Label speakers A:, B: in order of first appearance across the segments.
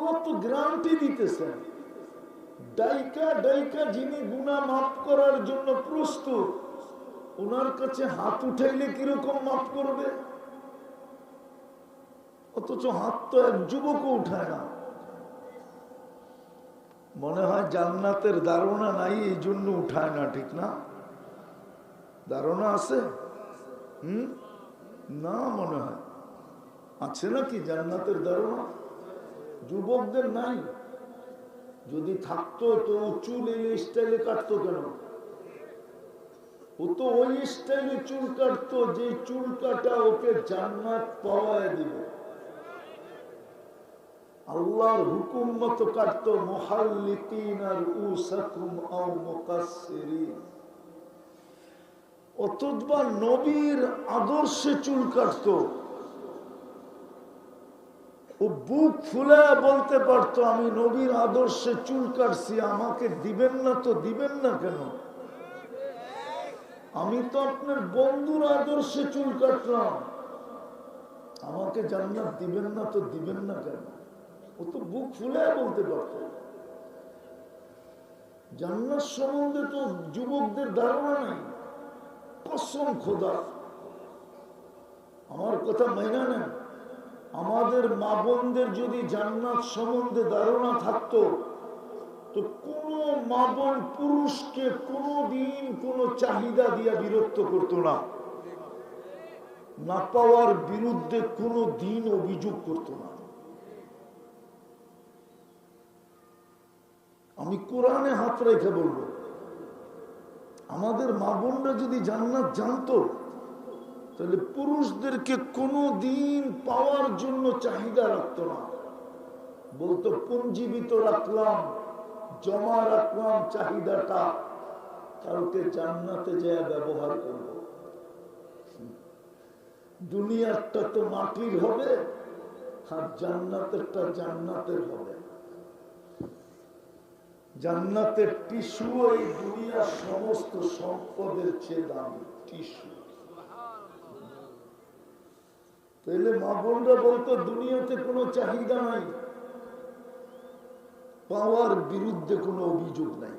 A: আল্লাহ তো গ্যারান্টি দিতেছেন, ডাইকা ডাইকা যিনি গুনাহ মাফ করার জন্য প্রস্তুত, ওনার কাছে হাত উঠাইলে কিরকম মাফ করবে? অথচ হাত তো এক যুবকও উঠায় না। মনে হয় জান্নাতের ধারণা নাই, এই জন্য উঠায় না, ঠিক না? ধারণা আছে? না, মনে হয় আছে নাকি জান্নাতের ধারণা? যুবকদের নাই। যদি থাকতো তো চুল এই স্টাইলে কাটতো কেন? ও তো ওই স্টাইলে চুল কাটতো যে চুল কাটা ওকে জান্নাত পাওয়ায় দিবে। আল্লাহর হুকুম মতো কাটতো, মুহাল্লিকিনা রুউসাকুম আও মুকাসসিরিন। অথবা নবীর আদর্শে চুল কাটতো। ও বুক ফুলে বলতে পারতো, আমি নবীর আদর্শে চুল কাটছি, আমাকে দিবেন না তো দিবেন না কেন? আমি তো আপনার বন্ধুর আদর্শে চুল কাটলাম, আমাকে জান্নাত দিবেন না তো দিবেন না কেন? ও তো বুক ফুলে বলতে পারত। জান্নাত সম্বন্ধে তো যুবকদের ধারণা নাই। কসম খোদা, আমার কথা মাইনা নেন, আমাদের মা বোনদের যদি জান্নাত সম্বন্ধে ধারণা থাকতো তো কোন মা বোন পুরুষকে কোনদিন কোন চাহিদা দিয়া বিরক্ত করতো না, না পাওয়ার বিরুদ্ধে কোনো দিন অভিযোগ করতো না। আমি কোরআনে হাত রেখে বলবো, আমাদের মা বোনরা যদি জান্নাত জানতো তাহলে পুরুষদেরকে কোনো দিন পাওয়ার জন্য চাহিদা রাখতো না। বলতো পুঞ্জীবিত রাখলাম, জমা রাখলাম চাহিদাটা, কালকে জান্নাতে যায় ব্যবহার করব। দুনিয়ারটা তো মাটির হবে আর জান্নাতেরটা জান্নাতের হবে। জান্নাতের টিস্যু এই দুনিয়ার সমস্ত সম্পদের চেয়ে দামি টিস্যু। তাহলে মা বোনরা বলতো দুনিয়াতে কোনো চাহিদা নাই, পাওয়ার বিরুদ্ধে কোনো অভিযোগ নাই।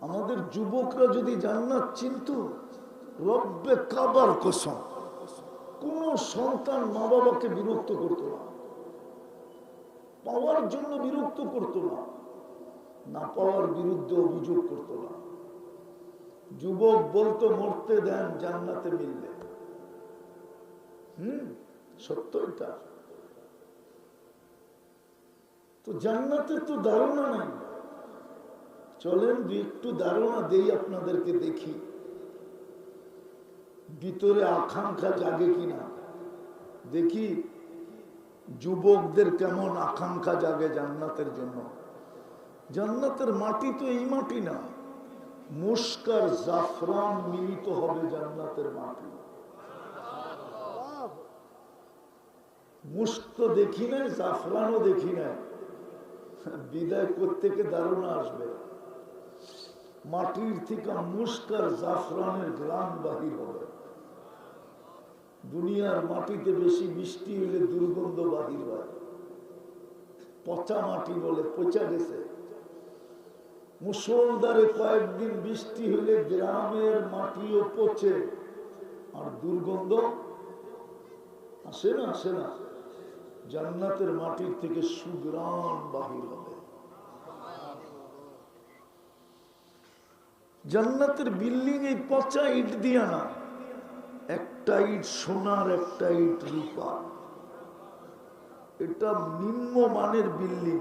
A: আমাদের যুবকরা যদি জান্নাত চিনত, রব্বে কাবার কসম কোন সন্তান মা বাবাকে বিরক্ত করতো না, পাওয়ার জন্য বিরক্ত করতো না, না পাওয়ার বিরুদ্ধে অভিযোগ করতো না। যুবক বলতো মরতে দেন, জান্নাতে মিলবে। সত্য এটা। তো জান্নাতের তো ধারণা নাই। চলেন একটু ধারণা দেই আপনাদেরকে, দেখি ভিতরে আকাঙ্ক্ষা জাগে কিনা। দেখি যুবকদের কেমন আকাঙ্ক্ষা জাগে জান্নাতের জন্য। জান্নাতের মাটি তো এই মাটি না, মুস্কার জাফরান মিলিত হবে জান্নাতের মাটি। মুস্ক তো দেখি নাই, জাফরানও দেখি নাই, বিদায় করতে ধারণা আসবে। মাটির থেকে মুস্কার জাফরানের গ্রাম বাহির হবে। দুনিয়ার মাটিতে বেশি বৃষ্টি হলে দুর্গন্ধ বাহির হয়, পচা মাটি বলে, পচা গেছে। মুষলধারে কয়েকদিন বৃষ্টি হলে গ্রামের মাটিও পচে আর দুর্গন্ধ আসে না, আসে না। জান্নাতের মাটির থেকে সুঘ্রাণ বাহির হবে। জান্নাতের বিল্ডিং এই পচা ইট দিয়া না, একটা ইট সোনার, একটা ইট রূপা। এটা নিম্ন মানের বিল্ডিং,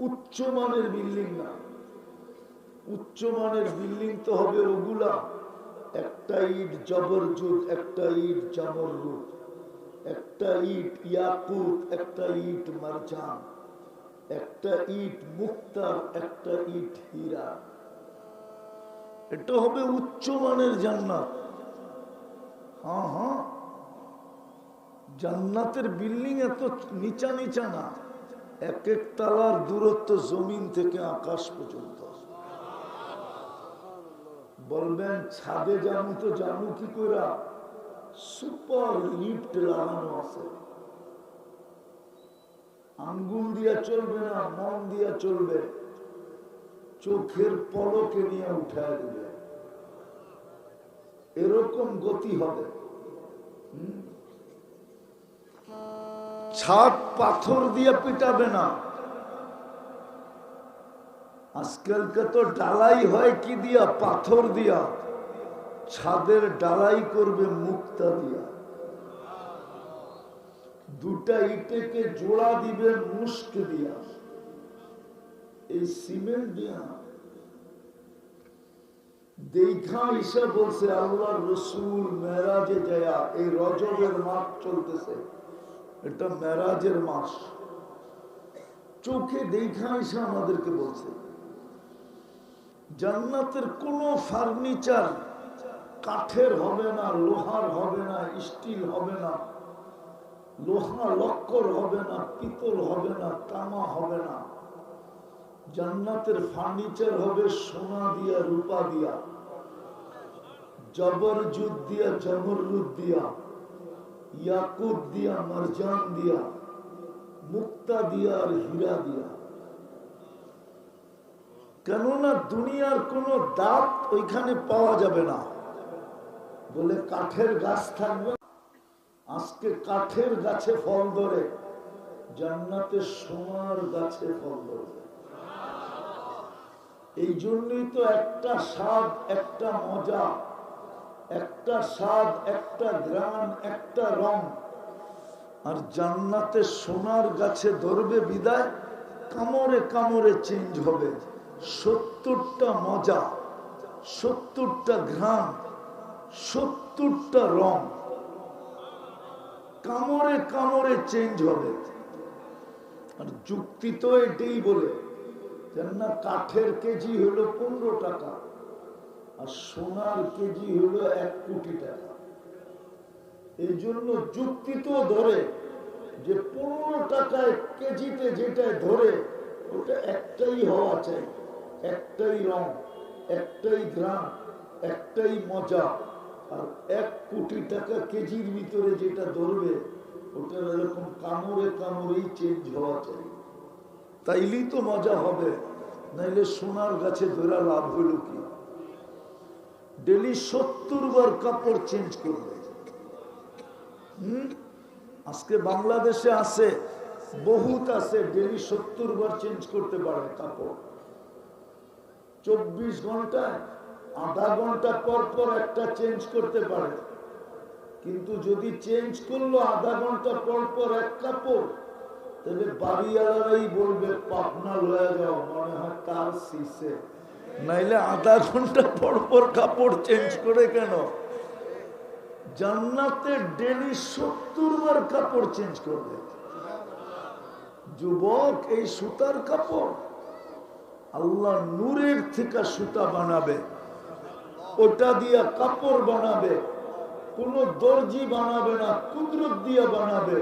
A: উচ্চ মানের বিল্ডিং না। উচ্চ মানের বিল্ডিং তো হবে ওগুলা, একটা ইট জবরজুদ, একটা ইট জামরুদ, একটা ইট ইয়াকুত, একটা ইট মারজান, একটা ইট মুক্তার, একটা ইট হীরা। এটা হবে উচ্চ মানের জান্নাত। হ্যাঁ হ্যাঁ, জান্নাতের বিল্ডিং এত নিচা নিচা না, এক এক তালার দূরত্ব জমিন থেকে আকাশ পর্যন্ত। বলবেন ছাদে জানু তো জানু কি করে? সুপার লিফট লাগানো আছে। আঙ্গুল দিয়া চলবে না, মন দিয়া চলবে, চোখের পলকে নিয়ে উঠায় দিবে, এরকম গতি হবে। ছাদ পাথর দিয়ে পিটাবে না, আজকালকে তো ডালাই হয় কি দিয়া? পাথর দিয়া। ছাদের ডালাই করবে মুক্তা দিয়া। দুটা ইটেকে জোড়া দিবে মুস্ক দিয়া, এই সিমেন্ট দিয়া। দেখা ঈশা বলছে আল্লাহর রসুল মেরাজে যায়, এই রজবের মাস চলতেছে, এটা মেরাজের মাস। চোখে দেখা ঈশা আমাদেরকে বলছে জান্নাতের কোন ফার্নিচার কাঠের হবে না, লোহার হবে না, স্টিল হবে না, লোহা লক্কর হবে না, পিতল হবে না, তামা হবে না। জান্নাতের ফার্নিচার হবে সোনা দিয়া, রূপা দিয়া, জবরজুদ দিয়া, জমরুদ দিয়া, ইয়াকুত দিয়া, মারজান দিয়া, মুক্তা দিয়া আর হীরা দিয়া। কেননা দুনিয়ার কোন দাঁত ওইখানে পাওয়া যাবে না, বলে কাঠের গাছ থাকবে। আজকে কাঠের গাছে ফল ধরে, জান্নাতে সোনার গাছে ফল ধরবে। এই জন্যই তো একটা স্বাদ, একটা মজা, একটা স্বাদ, একটা ঘ্রাণ, একটা রং। আর জান্নাতে সোনার গাছে ধরবে বিদায় কামড়ে কামড়ে চেঞ্জ হবে। 70টা মজা, 70টা ঘ্রাণ, 70টা রং কামড়ে কামড়ে চেঞ্জ হবে। আর যুক্তি তো এটাই বলে, কেননা কাঠের কেজি হলো 15 টাকা আর সোনার কেজি হলো 1 কোটি টাকা। এই জন্য যুক্তি তো ধরে যে 15 টাকায় কেজিতে যেটা ধরে ওটা একটাই হওয়া চাই, একটাই রং, একটাই ঘ্রাণ, একটাই মজা। আর 1 কোটি টাকা কেজির ভিতরে যেটা ধরবে ওটা এরকম কামড়ে কামড়েই চেঞ্জ হওয়া চাই, তাইলেই তো মজা হবে। নাইলে সোনার গাছে ধরা লাভ হইল কি? ডেলি 70 বার কাপড় চেঞ্জ করবে। আজকে বাংলাদেশে আছে, বহুত আছে, ডেলি 70 বার চেঞ্জ করতে পারে কাপড়। 24 ঘন্টায় আধা ঘন্টা পর পর একটা চেঞ্জ করতে পারে। কিন্তু যদি চেঞ্জ করলো আধা ঘন্টা পর পর এক কাপড়, তাহলে বাড়িওয়ালারাই বলবে পাবনা লয়ে যাও, মনে হয় তার শিশে। নাইলে আধা ঘন্টা পর পর কাপড় চেঞ্জ করে কেন? জান্নাতে ডেলি 70 বার কাপড় চেঞ্জ করবে। যুবক, এই সুতার কাপড় আল্লাহ নূরের থেকে সুতা বানাবে, ওটা দিয়া কাপড় বানাবে। কোন দর্জি বানাবে না, কুদরত দিয়া বানাবে।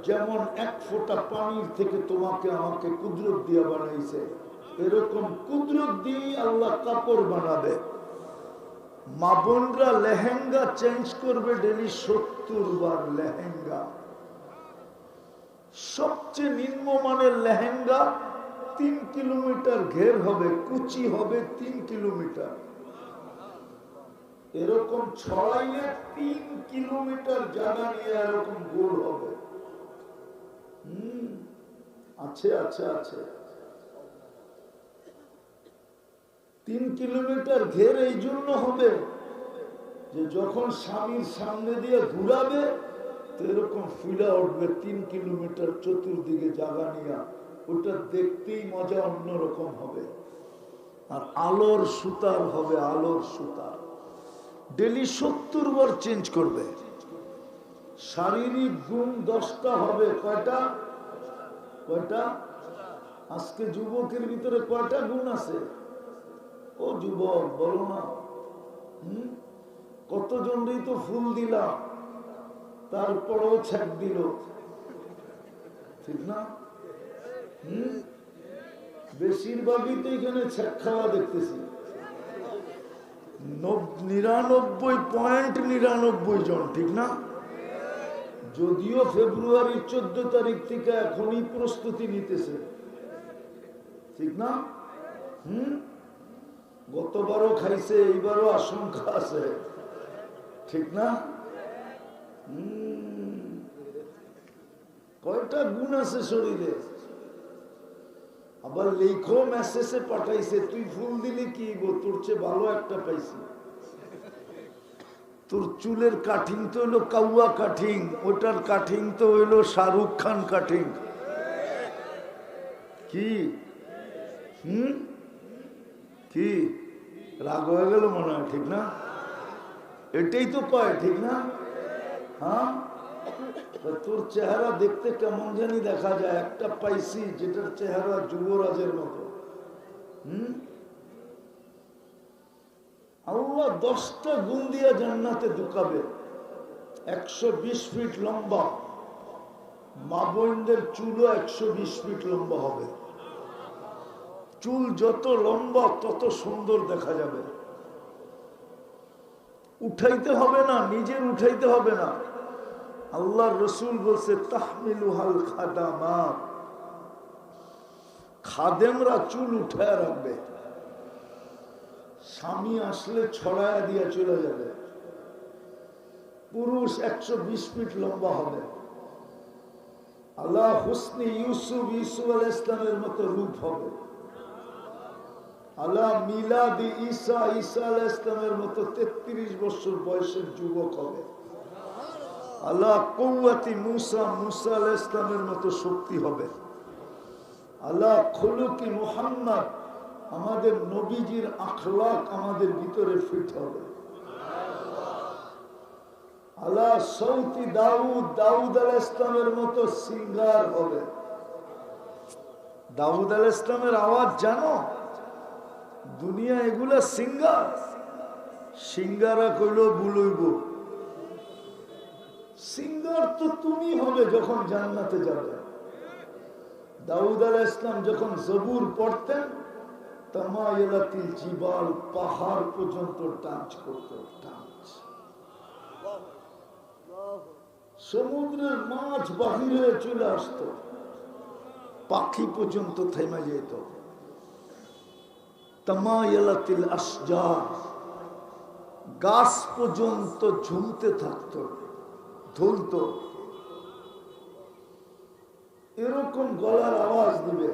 A: যেমন 1 ফোঁটা পানির থেকে তোমাকে আমাকে কুদরত দিয়া বানাইছে, এরকম কুদরত দিয়ে আল্লাহ কাপড় বানাবে। মা বোনরা লেহেঙ্গা চেঞ্জ করবে ডেলি 70 বার লেহেঙ্গা। সবচেয়ে নিম্নমানের লেহেঙ্গা 3 কিলোমিটার ঘের হবে, কুচি হবে 3 কিলোমিটার, এরকম ছড়াইলে 3 কিলোমিটার জায়গা নিয়ে এরকম গোল হবে। আছে আছে আছে 3 কিলোমিটার ঘের এই জন্য হবে যে যখন স্বামীর সামনে দিয়ে ঘুরাবে তো এরকম ফুলা উঠবে 3 কিলোমিটার চতুর্দিকে জায়গা নিয়ে, ওটা দেখতেই মজা অন্যরকম হবে। আর আলোর সুতার হবে, আলোর সুতার। ডেলি 70 বার চেঞ্জ করবে। শারীরিক গুণ 10টা হবে। কয়টা? কয়টা? আজকে যুবকের ভিতরে কয়টা গুণ আছে? ও যুবক বলো না। কতজনই তো ফুল দিলাম, তারপরেও ছেক দিল, ঠিক না? বেশিরভাগই তো এখানে ছেক খাওয়া দেখতেছি। 99.99 জন, ঠিক না? যদিও ফেব্রুয়ারির 14 তারিখ থেকে এখনই প্রস্তুতি নিতেছে, ঠিক না? গতবারও খাইছে, এইবারও আশঙ্কা আছে, ঠিক না? কয়টা গুণ আছে শরীরে। আবার লেখো মেসেজে পাঠাইছে, তুই ফুল দিলি কি গো, তোর চেয়ে ভালো একটা পাইছি। তোর চুলের কাটিং তো হইলো কাউয়া কাটিং, ওটার কাটিং তো হইলো শাহরুখ খান কাটিং। কি কি রাগ হয়ে গেল মনে হয়, ঠিক না? এটাই তো কয়, ঠিক না? হ্যাঁ, তোর চেহারা দেখতে কেমন জানি দেখা যায়, একটা পাইছি যেটার চেহারা যুবরাজের মতো। আল্লাহ 10টা গুণ দিয়া জান্নাতে ঢুকাবে। 120 ফিট লম্বা, মা বোনদের চুলও 120 ফিট লম্বা হবে। চুল যত লম্বা তত সুন্দর দেখা যাবে। উঠাইতে হবে না, নিজের উঠাইতে হবে না। আল্লাহর রসুল বলছে তাহমিলুহাল খাদামাত, খাদেমরা চুল উঠায় রাখবে। স্বামী আসলে ছড়ায়া দিয়া চলে যাবে। পুরুষ 120 ফিট লম্বা হবে। আল্লাহ হুসনি ইউসুফ আলাইহিস সালামের মতো রূপ হবে। আল্লাহ মিলাদি ঈসা আলাইহিস সালামের মতো 33 বছর বয়সের যুবক হবে। আল্লাহ কুওয়াতি মুসা আলাইহিস সালামের মতো শক্তি হবে। আল্লাহ খুলুকি মুহাম্মদ, আমাদের নবীজির আখলাক আমাদের ভিতরে ফিট হবে। আল্লাহ সৌতি দাউদ আলাইহিস সালামের মতো সিঙ্গার হবে। দাউদ আলাইহিস সালামের আওয়াজ জানো? দুনিয়া এগুলা সিঙ্গার, সিঙ্গারা কইলো বুলইব। সিঙ্গার তো তুমি হবে যখন জান্নাতে যাবে। দাউদ আলাইহিস সালাম যখন জবুর পড়তেন, তামায়ালাতিল জিবাল, পাহাড় পর্যন্ত টাচ করত, টাচ। সমুদ্রের মাছ বাহিরে চলে আসতো, পাখি পর্যন্ত থেমে যেত। তামায়ালাতিল আশজার, গাছ পর্যন্ত ঝুমতে থাকতো, ধুলত। এরকম গলার আওয়াজ দিবে।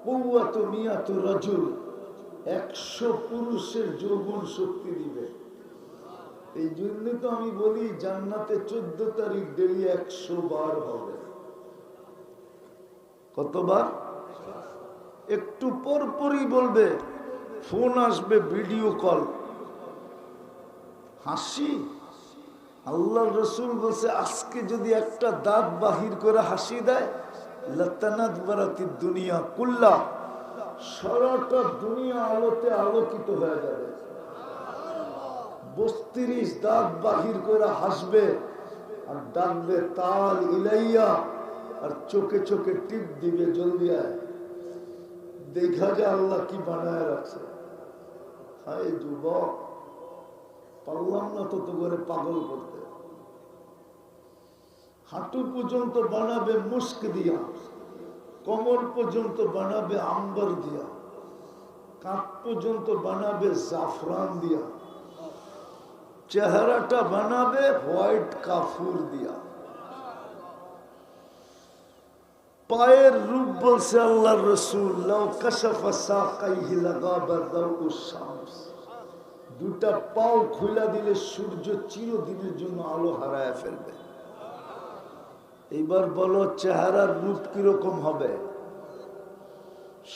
A: কুওয়াতু মিয়াতু রাজুল, 100 পুরুষের যৌবন শক্তি দিবে। এই জন্য তো আমি বলি জান্নাতে 14 তারিখ ডেলি 100 বার হবে। কতবার? একটু পরপরই বলবে, ফোন আসবে, ভিডিও কল। হাসি, আল্লাহ রসুল বলছে আজকে যদি একটা দাঁত বাহির করে হাসি দেয়, লাতানাত বারাতিদ দুনিয়া কুল্লা, সারাটা দুনিয়া আলোতে আলোকিত হয়ে যাবে। 32 দাঁত বাহির করে হাসবে আর ডাকবে তাল ইলাইয়া, আর চোখে চোখে টিপ দিবে, জলদি আয়, দেখা যায় আল্লাহ কি বানায় রাখছে। হায় যুবক, পারলাম না তত করে পাগল করতে। হাঁটু পর্যন্ত বানাবে মুস্ক দিয়া, কোমর পর্যন্ত বানাবে আম্বার দিয়া, কাঁধ পর্যন্ত বানাবে জাফরান দিয়া, চেহারাটা বানাবে হোয়াইট কাফুর দিয়া। পায়ের রূপ বলছে আল্লাহর রাসূল, লাউ কাশাফা সাকাইহি লাগাবা দাউস শামস, দুটা পাও খুলে দিলে সূর্য চিরদিনের জন্য আলো হারায় ফেলবে। এইবার বলো চেহারার রূপ কিরকম হবে,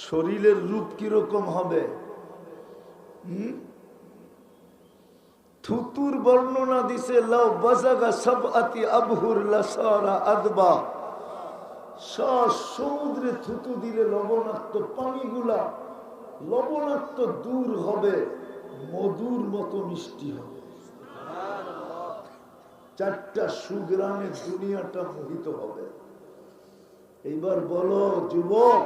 A: শরীরের রূপ কিরকম হবে? থুতুর বর্ণনা দিছে, লাউ বাজাগা সাবআতি আবহুর লাসারা আদবা, সমুদ্রে থুতু দিলে লবণাক্ত পানিগুলা লবণাক্ত দূর হবে, মধুর মতো মিষ্টি হবে। 4টা সুগ্রামে দুনিয়াটা মোহিত হবে। এইবার বলো যুবক,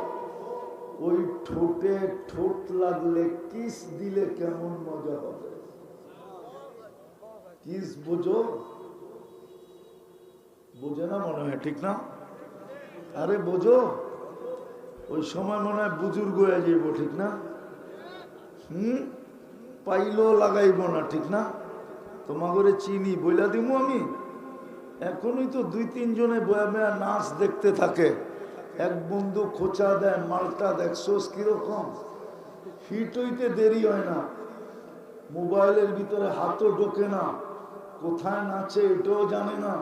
A: ওই ঠোঁটে ঠোঁট লাগলে কিস দিলে কেমন মজা হবে? কিস বোঝো? বোঝে না মনে হয়, ঠিক না? আরে বোঝো, ওই সময় মনে হয় বুজুর্গ হয়ে যাইব, ঠিক না? পাইলেও লাগাইব না, ঠিক না? তোমাকে চিনি বইলা দিব আমি। এখনই তো 2-3 জনে বয়া বয়া নাচ দেখতে থাকে। এক বন্ধু খোঁচা দেয়, মালটা দেখছোস কিরকম, হিট হইতে দেরি হয় না, মোবাইলের ভিতরে হাতও ঢোকে না, কোথায় নাচে এটাও জানে না,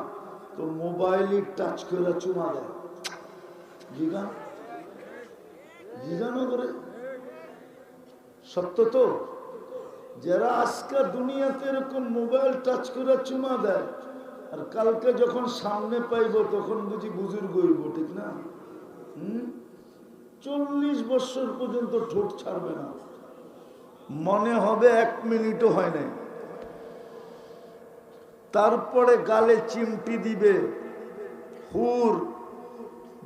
A: তো মোবাইলই টাচ করে চুমা দেয়। জিগা জিজ্ঞানো করে, সত্য তো? যারা আজকাল দুনিয়াতে এরকম মোবাইল টাচ করে চুমা দেয়, আর কালকে যখন সামনে পাইব তখন বুঝি বুজুর্গ হইব, ঠিক না? 40 বছর পর্যন্ত ঠোঁট ছাড়বে না, মনে হবে 1 মিনিটও হয় নাই। তারপরে গালে চিমটি দিবে, হুর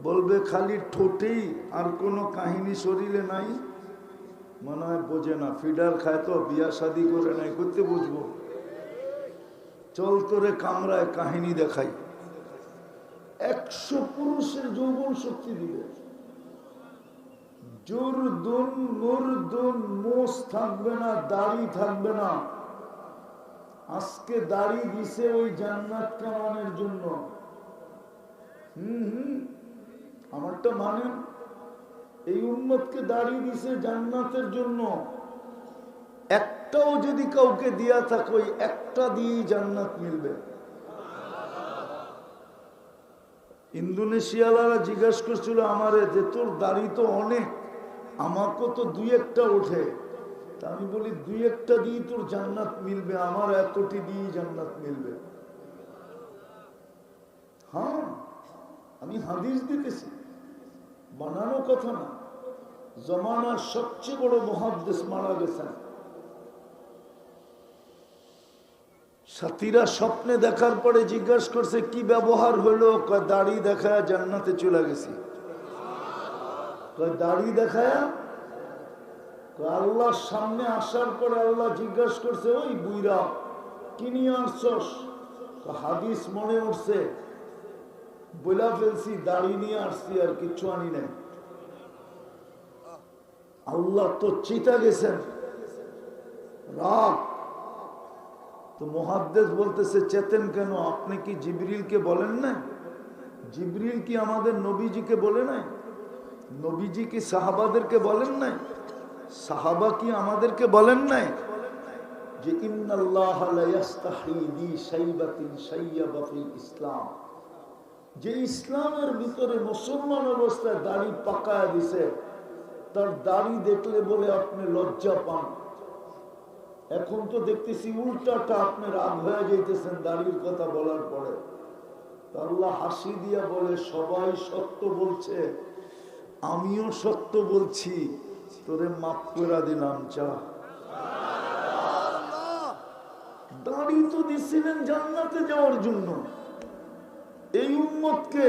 A: বলবে খালি ঠোঁটেই, আর কোনো কাহিনী শরীরে নাই। মনে হয় বোঝে না, ফিডার খায় তো, বিয়া শাদি করে নাই, করতে বুঝবো। চল তোরে কামরায় কাহিনী দেখাই। 100 পুরুষের যৌবন শক্তি দিবে। জুরদুন মুরদুন, মোষ থাকবে না, দাড়ি থাকবে না। আজকে দাড়ি দিছে ওই জান্নাত কামানোর জন্য। আমারটা মানেন, এই উম্মতকে দাড়ি দিছে জান্নাতের জন্য। একটাও যদি কাউকে দিয়া থাকে, ওই একটা দিয়েই জান্নাত মিলবে। ইন্দোনেশিয়ালারা জিজ্ঞাসা করছিল আমারে যে তোর দাড়ি তো অনেক, আমাকে তো 2-1টা ওঠে। তা আমি বলি 2-1টা দিয়ে তোর জান্নাত মিলবে, আমার এতটি দিয়ে জান্নাত মিলবে। হ্যাঁ, আমি হাদিস দিতেছি, বানানো কথা না। জমানার সবচেয়ে বড় মুহাদ্দিস মারা গেছেন। সাথীরা স্বপ্নে দেখার পরে জিজ্ঞাসা করছে কি ব্যবহার হলো? দাড়ি দেখায় জান্নাতে চলে গেছি। দাড়ি দেখায় আল্লাহর সামনে আসার পরে আল্লাহ জিজ্ঞাসা করছে, ওই বুইরা কি নিয়ে আসছস? হাদিস মনে উঠছে, বইলা ফেলছি, দাড়ি নিয়ে আসছি, আর কিচ্ছু আনি নাই। আল্লাহ তো চিতা গেছেন, রাগ। তো মুহাদ্দিস বলতেছে, চেতেন কেন? আপনি কি জিবরিলকে বলেন না? জিবরিল কি আমাদের নবীজিকে বলে নাই? নবীজি কি সাহাবাদেরকে বলেন নাই? সাহাবা কি আমাদেরকে বলেন নাই যে ইন্নাল্লাহ লা ইস্তাহি বি শাইবাতিন শাইয়াবা ফিল ইসলাম? যে ইসলামের ভিতরে মুসলমান অবস্থায় দাড়ি পাকায় দিছে, তার দাড়ি দেখলে বলে আপনি লজ্জা পান। এখন তো দেখতেছি উল্টাটা, আপনি রাগ হয়ে যাইতেছেন দাড়ির কথা বলার পরে। আল্লাহ হাসি দিয়া বলে, সবাই সত্য বলছে, আমিও সত্য বলছি, তোরে মাফ করে দিলাম, চা। দাড়ি তো দিছিলেন জান্নাতে যাওয়ার জন্য। এই উম্মতকে,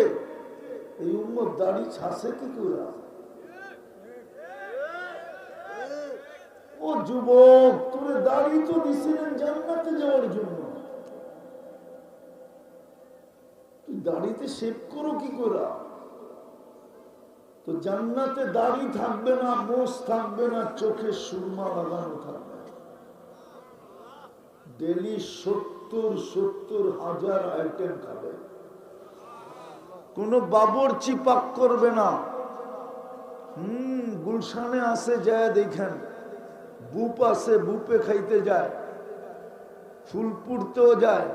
A: এই উম্মত দাড়ি ছাড়ছে কি করে? ও যুবক, তোরে দাড়ি তো দিছিলেন জান্নাতে যাওয়ার জন্য, তুই দাড়িতে শেভ করো কি করে? তো জান্নাতে দাড়ি থাকবে না, মোষ থাকবে না, চোখে সুরমা লাগানো থাকবে। ডেলি 70,000 আইটেম খাবে, কোনো বাবরচি পাক করবে না। গুলশানে আছে, যায় দেখেন, বুপ আছে, বুপে খাইতে যায়, ফুলপুরতেও যায়,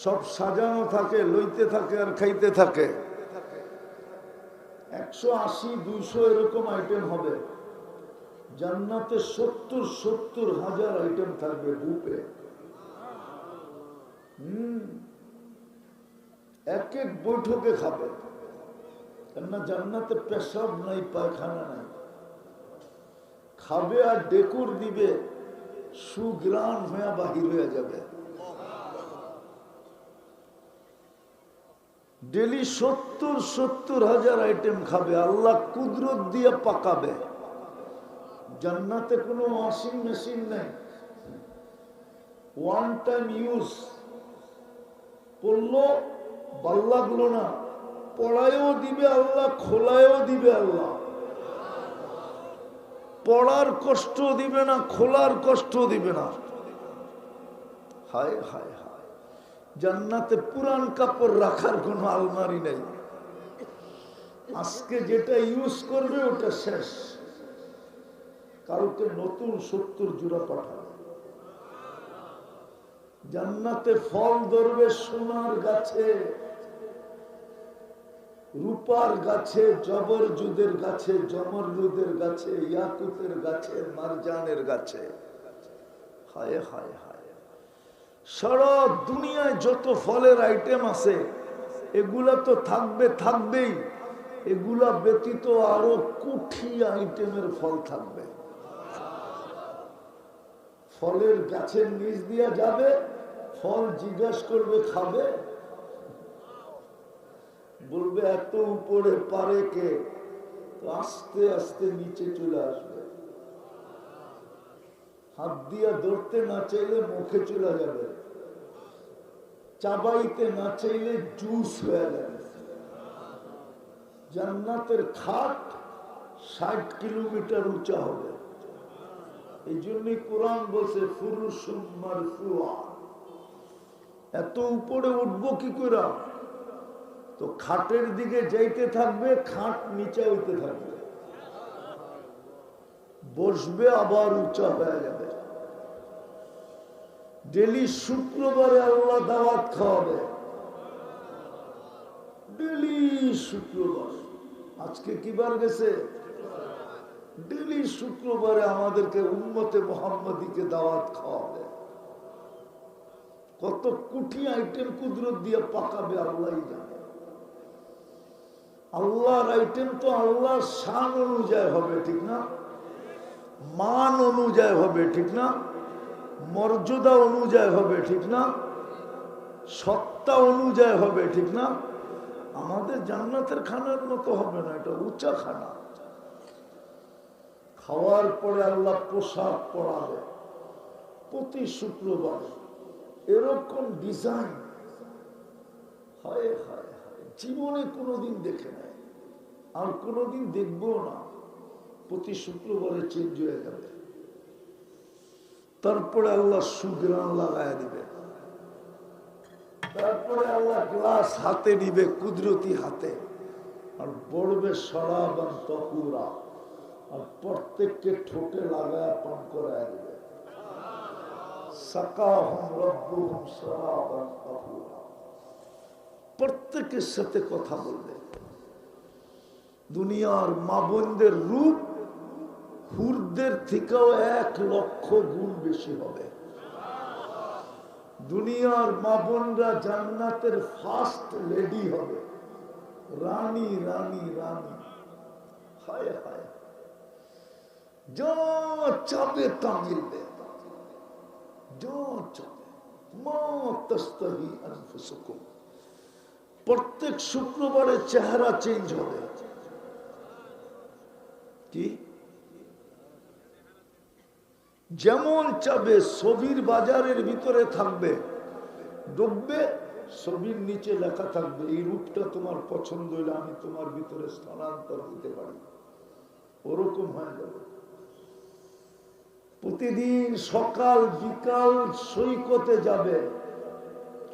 A: সব সাজানো থাকে, লইতে থাকে আর খাইতে থাকে। 180-200 এরকম আইটেম হবে। জান্নাতে 70,000 আইটেম থাকবে বুপে। এক এক বৈঠকে খাবে, কেননা জান্নাতে পেশাব নাই, পায়খানা নাই। খাবে আর ডেকুর দিবে, সুগ্রাণ হয়ে বাহির হয়ে যাবে। ডেলি 70,000 আইটেম খাবে, আল্লাহ কুদরত দিয়ে পাকাবে। জান্নাতে কোনো ওয়াশিং মেশিন নেই, ওয়ান টাইম ইউজ, পড়লো ভাল লাগলো না, পড়ায়ও দিবে আল্লাহ, খোলায়ও দিবে আল্লাহ। পড়ার কষ্ট দিবে না, খোলার কষ্ট দিবে না। হায় হায় হায়, জান্নাতে পুরান কাপড় রাখার কোনো আলমারি নেই। আজকে যেটা ইউজ করবে ওটা শেষ, কালকে নতুন 70 জোড়া পাঠাবে। জান্নাতে ফল ধরবে সোনার গাছে, রূপার গাছে, জবরজুদের গাছে, জমরজুদের গাছে, ইয়াকুতের গাছে, মারজানের গাছে। হায় হায় হায়, সারা দুনিয়ায় যত ফলের আইটেম আছে এগুলা তো থাকবে, থাকবেই। এগুলা ব্যতীত আরো কোটি আইটেমের ফল থাকবে। ফলের গাছের নিচ দিয়া যাবে, ফল জিজ্ঞাসা করবে খাবে, বলবে এত উপরে পারে কে, তো আস্তে আস্তে নিচে চলে আসবে। হাত দিয়া ধরতে না চাইলে মুখে চলে যাবে, চাবাইতে না চাইলে জুস হয়ে যাবে। জান্নাতের খাট 60 কিলোমিটার উঁচা হবে। এই জন্যই কোরআন বলছে ফুরুশুম মারফুআ। এত উপরে উঠবো কি করে? তো খাটের দিকে যাইতে থাকবে, খাট নিচে হইতে থাকবে, বসবে আবার উঁচা হয়ে যাবে। ডেলি শুক্রবারে আল্লাহ দাওয়াত খাওয়াবে, ডেলি শুক্রবার। আজকে কি বার গেছে? ডেলি শুক্রবারে আমাদেরকে উম্মতে মুহাম্মাদীকে দাওয়াত খাওয়াবে। কত কোটি আইটেম কুদরত দিয়ে পাকাবে আল্লাহই জানে। আল্লাহর আইটেম তো আল্লাহর শান অনুযায়ী হবে, ঠিক না? মান অনুযায়ী হবে, ঠিক না? মর্যাদা অনুযায়ী হবে, ঠিক না? সত্তা অনুযায়ী হবে, ঠিক না? আমাদের জান্নাতের খানার মতো হবে না, এটা উঁচা খানা। খাওয়ার পরে আল্লাহ পোশাক পরাবে প্রতি শুক্রবার, এরকম ডিজাইন। হায় হায় হায়, জীবনে কোনোদিন দেখে নাই, আর কোনোদিন দেখবো না। প্রতি শুক্রবারে চেঞ্জ হয়ে যাবে। তারপরে আল্লাহ সুগ্রাণ লাগায় দিবে, তারপরে আল্লাহ গ্লাস হাতে নিবে, কুদরতি হাতে, আর বলবে শরাবান তাহুরা, আর প্রত্যেককে ঠোঁটে লাগায় পান করায় দিবে। সাকাহুম রাব্বুহুম শরাবান তাহুরা। প্রত্যেকের সাথে কথা বলবে। দুনিয়ার মা বোনদের রূপ হুরদের থেকেও 1 লক্ষ গুণ বেশি হবে। দুনিয়ার মা বোনরা জান্নাতের ফার্স্ট লেডি হবে, রানী রানী রানী। হায় হায়, যা চাবে তা মিলবে, যা চাবে। মা তাস্তাহি আনফুসুকুম। প্রত্যেক শুক্রবারে চেহারা চেঞ্জ হবে। কি যেমন চাবে, ছবির বাজারের ভিতরে থাকবে, ডুববে, ছবির নিচে লেখা থাকবে এই রূপটা তোমার পছন্দ হইলে আমি তোমার ভিতরে স্থানান্তর হতে পারি। ওরকম হয়ে যাবে। প্রতিদিন সকাল বিকাল সৈকতে যাবে।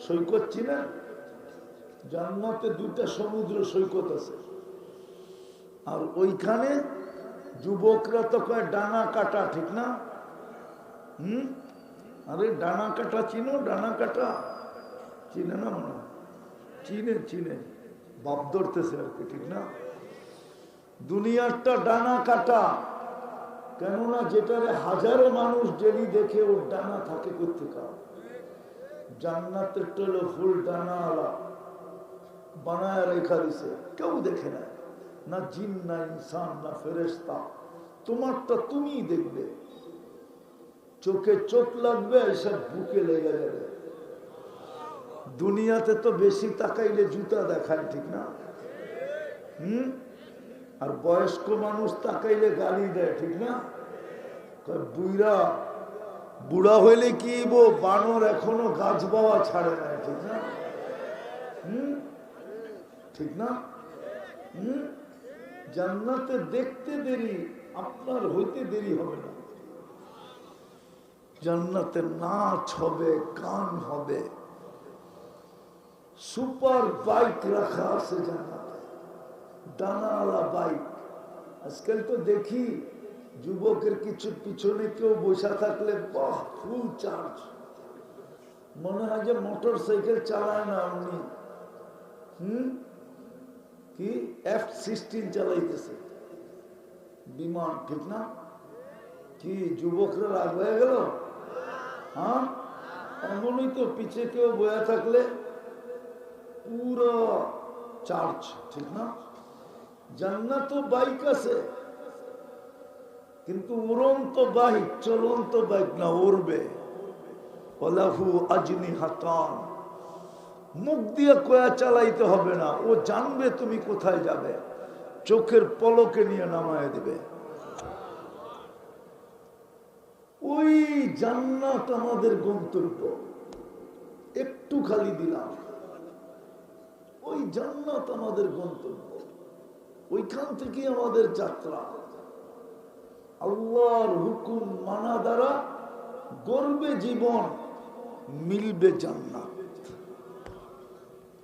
A: সৈকত চিনেন? জান্নাতে 2টা সমুদ্র সৈকত আছে, আর ওইখানে যুবকরা তো কয় ডানা কাটা, ঠিক না? আরে ডানা কাটা চিনো? ডানা কাটা চিনে না? মনে চিনে, চিনে, বাপ ধরতেছে আর কি, ঠিক না? দুনিয়ারটা ডানা কাটা, কেননা যেটারে হাজারো মানুষ ডেলি দেখে ওর ডানা থাকে কোথেকে। জান্নাতের হলো ফুল ডানা আলা, বানায় রেখা দিছে, কেউ দেখে না, না জিন, না ইনসান, না ফেরেশতা। তোমারটা তুমিই দেখবে। চোখে চোখ লাগবে, এসব বুকে লেগে যাবে। দুনিয়াতে তো বেশি তাকাইলে জুতা দেখায়, ঠিক না? আর বয়স্ক মানুষ তাকাইলে গালি দেয়, ঠিক না? বুইরা বুড়া হইলে কি বানর এখনো গাছ বাওয়া ছাড়ে না, ঠিক না? ঠিক না? জান্নাতে দেখতে দেরি, আপনার হইতে দেরি হবে না। জান্নাতে নাচ হবে, গান হবে, সুপার বাইক রাখা আছে জান্নাতে, ডানাওয়ালা বাইক। আজকাল তো দেখি যুবকের কিছু পিছনে কেউ বসে থাকলে বাহ ফুল চার্জ, মনে হয় যে মোটর সাইকেল চালায় না উনি, কি F-16 চালাইতেছে, বিমান। ঠিক না? কি যুবকরা রাগ হয়ে গেল? হ্যাঁ, এমনই তো, পিছে কেউ বয়ে থাকলে পুরো চার্জ। ঠিক না? জান্নাত বাইক আছে, কিন্তু উড়ন্ত বাইক, চলন্ত বাইক না, উড়বে। ওয়ালাহু আজনিহাতান, মুখ দিয়ে কয়া চালাইতে হবে না, ও জানবে তুমি কোথায় যাবে, চোখের পলকে নিয়ে নামায় দিবে। ওই জান্নাত আমাদের গন্তব্য, একটু খালি দিলাম, ওই জান্নাত আমাদের গন্তব্য, ওইখান থেকে আমাদের যাত্রা। আল্লাহর হুকুম মানা দ্বারা গড়বে জীবন, মিলবে জান্নাত।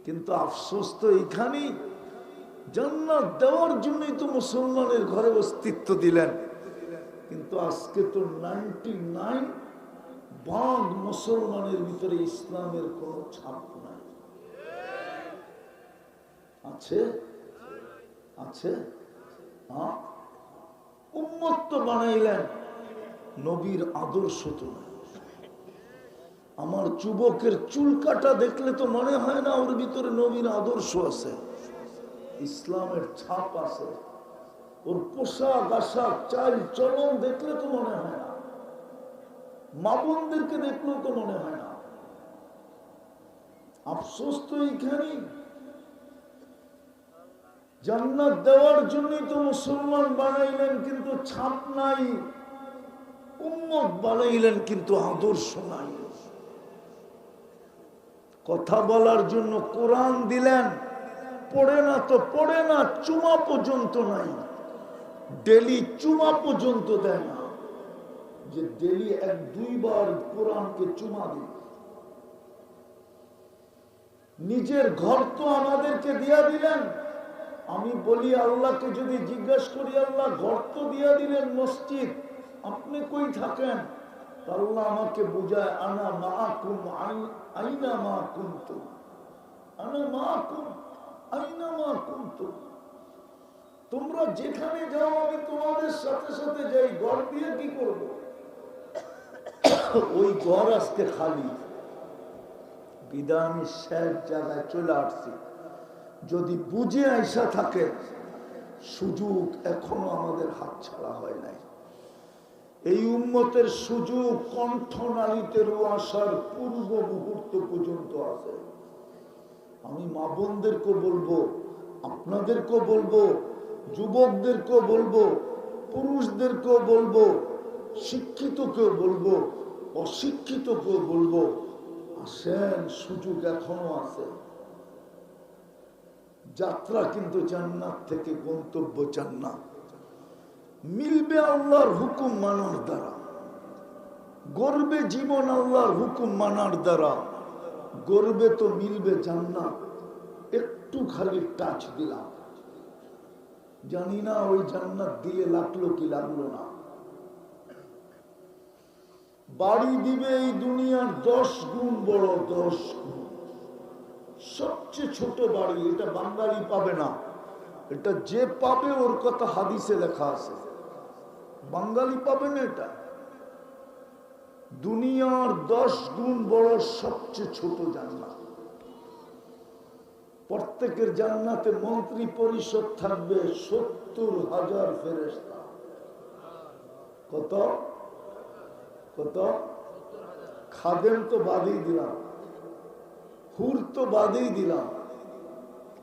A: কিন্তু আফসোস তো এইখানেই, জান্নাত দেওয়ার জন্যই তো মুসলমানের ঘরে অস্তিত্ব দিলেন, কিন্তু আজকে তো 99% মুসলমানের ভিতরে ইসলামের কোনো ছাপ নাই। আছে? আছে? হ্যাঁ, উম্মত তো বানাইলেন, নবীর আদর্শ তো নাই। আমার যুবকের চুল কাটা দেখলে তো মনে হয় না ওর ভিতরে নবীর আদর্শ আছে, ইসলামের ছাপ আছে। ওর পোশাক আশাক চাল চলন দেখলে তো মনে হয় না, মা বোনদেরকে দেখলেও তো মনে হয় না। আফসোস তো এইখানেই, জান্নাত দেওয়ার জন্যই তো মুসলমান বানাইলেন, কিন্তু ছাপ নাই। উম্মত বানাইলেন, কিন্তু আদর্শ নাই। কথা বলার জন্য কোরআন দিলেন, পড়ে না তো পড়ে না, চুমা পর্যন্ত নাই, ডেলি চুমা পর্যন্ত দেয় না, যে ডেলি 1-2 বার কোরআনকে চুমা দিই। নিজের ঘর তো আমাদেরকে দিয়া দিলেন। আমি বলি আল্লাহকে যদি জিজ্ঞাসা করি, আল্লাহ ঘর তো দিয়া দিলেন মসজিদ, আপনি কই থাকেন? আল্লাহ আমাকে বুঝায়, আনা মাআকুম আইনা মা কুনতুম, আনা মাআকুম আইনা মা কুনতুম। তোমরা যেখানে যাও আমি তোমাদের সাথে সাথে যাই। ঘর দিয়ে কি করব? ওই ঘর আজকে খালি, বিদায় আমি শেষ জায়গায় চলে আসছি। যদি বুঝে আইসা থাকে, সুযোগ এখনো আমাদের হাত ছাড়া হয় নাই। এই উম্মতের সুযোগ কণ্ঠনালীতে আসার পূর্ব মুহূর্ত পর্যন্ত আছে। আমি মা বোনদেরকে বলবো, আপনাদেরকেও বলবো, যুবকদেরকেও বলবো, পুরুষদেরকেও বলবো, শিক্ষিতকেও বলবো, অশিক্ষিতকেও বলবো, আসেন, সুযোগ এখনো আছে। যাত্রা কিন্তু জান্নাত থেকে, গন্তব্য জান্নাত। মিলবে আল্লাহর হুকুম মানার দ্বারা, গড়বে জীবন আল্লাহর হুকুম মানার দ্বারা, গড়বে তো মিলবে জান্নাত। একটু খালি টাচ দিলাম, জানি না ওই জান্নাত দিয়ে লাগলো কি লাগলো না। বাড়ি দিবে এই দুনিয়ার 10 গুণ বড়, 10 গুণ। সবচেয়ে ছোট বাড়ি, এটা বাঙালি পাবে না, এটা যে পাবে ওর কথা হাদিসে লেখা আছে, বাঙালি পাবে না। এটা দুনিয়ার 10 গুণ বড় সবচেয়ে ছোট জান্নাত। প্রত্যেকের জান্নাতে মন্ত্রী পরিষদ থাকবে 70,000 ফেরেশতা। কত কত? খাদেম তো বাদেই দিলাম, হুর তো বাদেই দিলাম,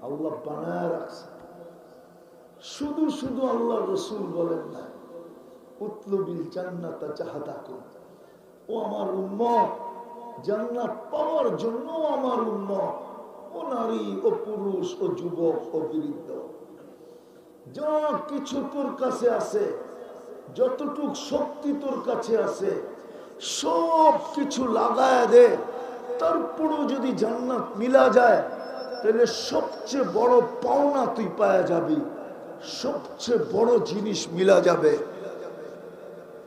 A: আল্লাহ বানায় রাখছে। শুধু শুধু আল্লাহ রসুল বলেন না, উতলুবিল জান্নাতা জাহাদাকুম, ও আমার উম্মত, জান্নাত পাওয়ার জন্য আমার উম্মত ও নারী ও পুরুষ ও যুবক ও বৃদ্ধ, যা কিছু তোর কাছে আছে, যতটুক শক্তি তোর কাছে আছে, সব কিছু লাগায় দে। তারপরও যদি জান্নাত মিলা যায়, তাহলে সবচেয়ে বড় পাওনা তুই পাওয়া যাবি, সবচেয়ে বড় জিনিস মিলা যাবে।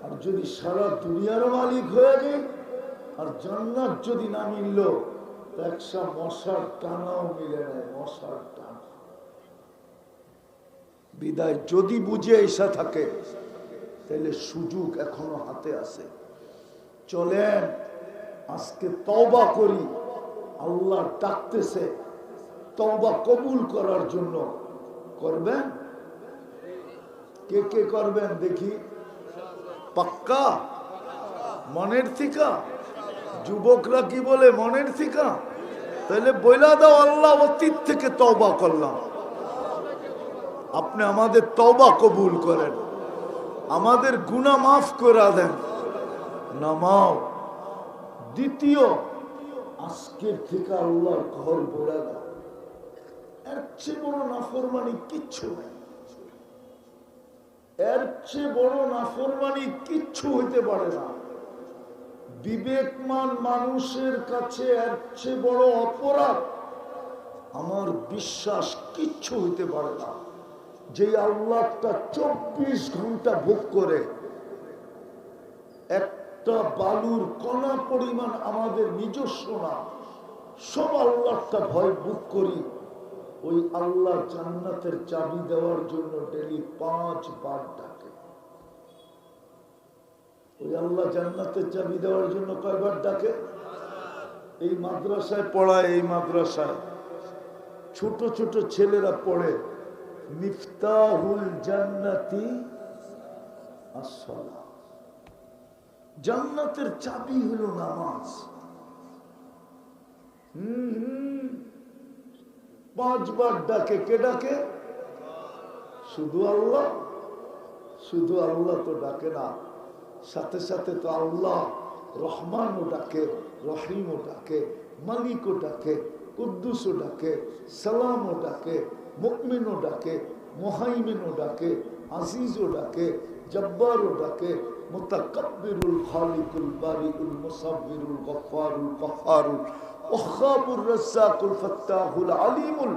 A: আর যদি সারা দুনিয়ার মালিক হয়ে যায় আর জান্নাত যদি না মিলল, একশা মশার টানাও মিলে নেয়, মশার টানা। বিদায় যদি বুঝে এসা থাকে, তাহলে সুযোগ এখনো হাতে আছে। চলেন আজকে তওবা করি, আল্লাহ ডাকতেছে তওবা কবুল করার জন্য। করবেন? কে কে করবেন দেখি? পাক্কা মনের থিকা? যুবকরা কি বলে মনের থিকা? তাহলে বইলা দাও, আল্লাহ অতীত থেকে তওবা করলাম, আপনি আমাদের তওবা কবুল করেন, আমাদের গুনাহ মাফ করে দেন। নামাও। দ্বিতীয়, আজকের থেকে আল্লাহর ঘর বলে দাও। এর চেয়ে বড় নাফরমানি কিচ্ছু নেই, এর চেয়ে বড় নাফরমানি কিচ্ছু হইতে পারে না। বিবেকমান মানুষের কাছে এর চেয়ে বড় অপরাধ আমার বিশ্বাস কিচ্ছু হইতে পারে না। যে আল্লাহটা 24 ঘন্টা ভোগ করে, একটা বালুর কণা পরিমাণ আমাদের নিজস্ব না, সব আল্লাহটা ভয় ভোগ করি। ওই আল্লাহ জান্নাতের চাবি দেওয়ার জন্য ডেলি 5 বার ডাকে। ওই আল্লাহ জান্নাতের চাবি দেওয়ার জন্য কয়বার ডাকে? এই মাদ্রাসায় পড়ায়, এই মাদ্রাসায় ছোট ছোট ছেলেরা পড়ে, মিফতাহুল জান্নাতি আসসালাহ, জান্নাতের চাবি হলো নামাজ। 5 বার ডাকে। কে ডাকে? শুধু আল্লাহ? শুধু আল্লাহ তো ডাকে না, সাথে সাথে তো আল্লাহ রহমানও ডাকে, রহিমও ডাকে, মালিকও ডাকে, কুদ্দুসও ডাকে, সালামও ডাকে, মুমিনও ডাকে, মুহাইমিনও ডাকে, আজিজও ডাকে, জব্বারও ডাকে, মুতাকাব্বিরুল খালিকুল বারিউল মুসাব্বিরুল গফফারুল কহ্হারুল ওয়াহ্হাবুর রাজ্জাকুল ফাত্তাহুল আলিমুল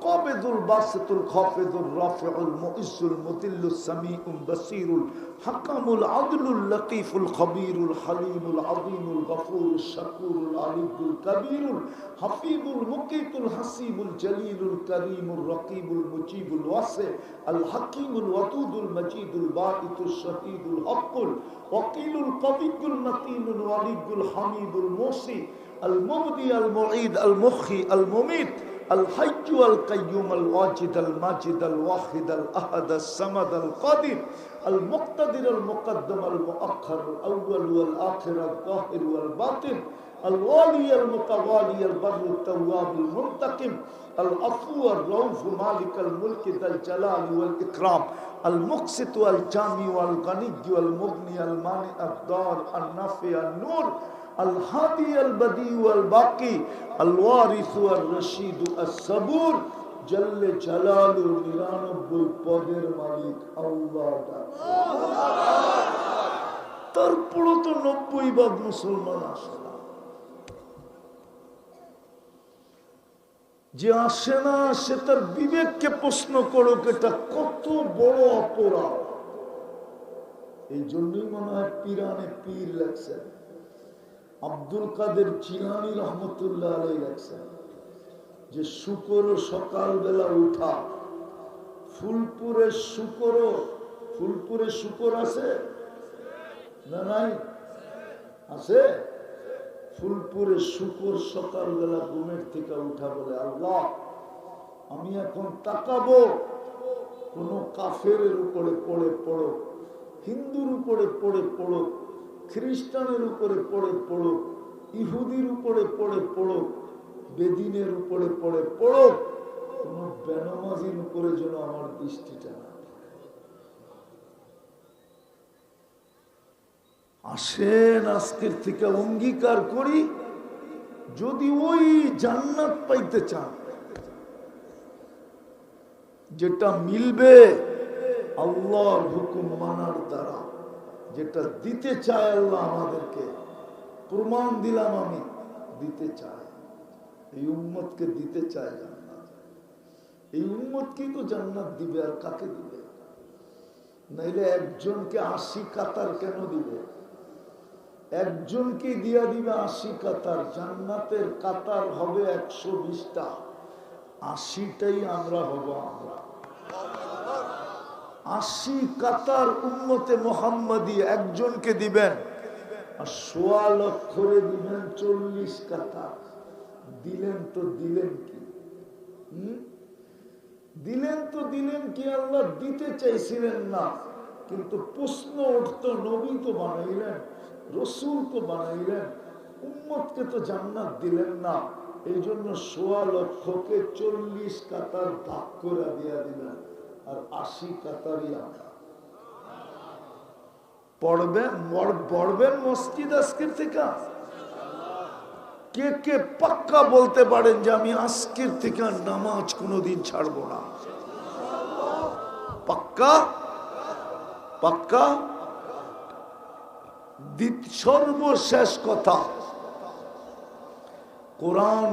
A: কাবিদুল বাসিতুল খাফিদুর রাফিউল মুইজ্জুল মুদিল্লুস সামিউল বাসীরুল হাকামুল আদলুল লতীফুল খবীরুল হালিমুল আযীমুল গফুরুশ শাকুরুল আলিয়ুল কবীরুল হাফিজুল মুকিতুল হাসিবুল জলিলুল করিমুর রকিবুল মুজিবুল ওয়াসি আল হাকিমুল ওয়াদুদুল মজিদুল বাঈতুশ শহীদুল হকুল ওয়াকিলুল কবিয়ুল মতিনুল ওয়ালিয়ুল হামিদুল মুসি আল মুবদি আল মুঈদ আল মুখী আল মুমীত الحي القيوم الواجد الماجد الواحد الأحد الصمد القادر المقتدر المقدم المؤخر الأول والآخر الظاهر والباطن الوالي المتوالي البر التواب المنتقم العفو الرؤوف مالك الملك ذا الجلال والإكرام المقسط والجامع والغني والمغني المانع الضار النافع النور الهادي البديع والباقي الوارث والرشيد الصبور جل جلاله 99 পদের মালিক আল্লাহ। তারপরও তো 90% মুসলমান আসে না। যে আসে না, সে তার বিবেককে প্রশ্ন করুক, এটা কত বড় অপরাধ। এই জন্যই মনে হয় পিরানে পীর লেখছেন, আব্দুল কাদের জিলানী রহমতুল্লাহ আলাইহি লেখছেন যে শুকর সকালবেলা উঠা, ফুলপুরে শুকর আছে না? নাই? আছে। ফুলপুরে শুকর সকালবেলা ঘুমের থেকে উঠা বলে, আল্লাহ আমি এখন তাকাবো কোন কাফেরের উপরে পড়ে পড়ো, হিন্দুর উপরে পড়ে পড়ো, খ্রিস্টানের উপরে পড়ে পড়ো, ইহুদির উপরে পড়ে পড়ো, বেদিনের উপরে পড়ে পড়ো, কোন বেনামাজির উপরে যেন আমার দৃষ্টিটা না পড়ে। আসেন আজকের থেকে অঙ্গীকার করি, যদি ওই জান্নাত পাইতে চান, যেটা মিলবে আল্লাহর হুকুম মানার দ্বারা, যেটা দিতে চায় আল্লাহ আমাদেরকে, প্রমাণ দিলাম আমি দিতে চাই, এই উম্মতকে দিতে চায় জান্নাত। এই উম্মতকেই তো জান্নাত দিবে, আর কাকে দিবে? নাইলে একজনকে 80 কাতার কেন দিবে? একজনকে দিয়া দিবে 80 কাতার, জান্নাতের কাতার হবে 120টা, 80টাই আমরা হব। আমরা 80 কাতার উম্মতে মুহাম্মাদি একজনকে দিবেন, আর 1.25 লক্ষরে দিবেন 40 কাতার। দিলেন তো দিলেন কি? দিলেন তো দিলেন কি? আল্লাহ দিতে চাইছিলেন না, কিন্তু প্রশ্ন উঠতো, নবী তো বানাইলেন, রসুল তো বানাইলেন, উম্মতকে তো জান্নাত দিলেন না। এই জন্য 1.25 লক্ষকে 40 কাতার ভাগ করে দিয়া দিলেন, আর 80 কাতারই আমরা পড়বেন মসজিদ আজকের থেকে। কে কে পাক্কা বলতে পারেন যে আমি আজকের থেকে নামাজ কোনোদিন ছাড়বো না? পাক্কা পাক্কা। সর্বশেষ কথা, কোরআন